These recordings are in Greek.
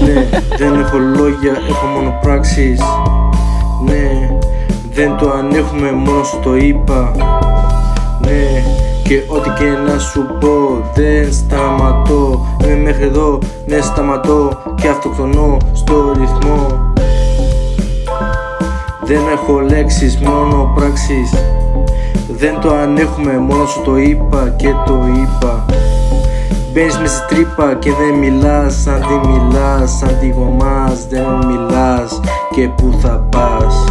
Ναι, δεν έχω λόγια, έχω μόνο πράξεις. Ναι, δεν το ανέχουμε, μόνο σου το είπα. Ναι, και ό,τι και να σου πω δεν σταματώ. Είμαι μέχρι εδώ, ναι σταματώ και αυτοκτονώ στο ρυθμό. Δεν έχω λέξεις, μόνο πράξεις. Δεν το ανέχουμε, μόνο σου το είπα και το είπα. Μπαίνεις μες στη τρύπα και δεν μιλάς, αντί μιλάς, αντί γομάς, δεν μιλάς και πού θα πας.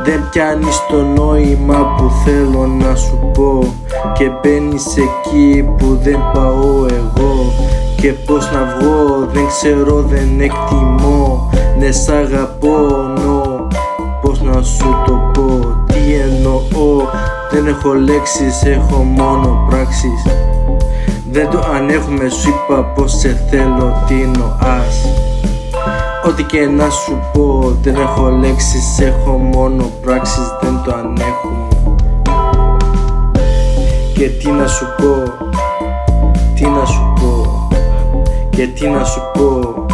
Δεν πιάνεις το νόημα που θέλω να σου πω και μπαίνεις εκεί που δεν πάω εγώ. Και πώς να βγω δεν ξέρω, δεν εκτιμώ. Ναι σ' αγαπώ, πώς να σου το πω, τι εννοώ. Δεν έχω λέξεις, έχω μόνο πράξεις. Δεν το ανέχουμε, σου είπα πως σε θέλω, τι εννοάς. Ό,τι και να σου πω δεν έχω λέξεις, έχω μόνο πράξεις. Δεν το ανέχουμε. Και τι να σου πω, τι να σου πω, και τι να σου πω.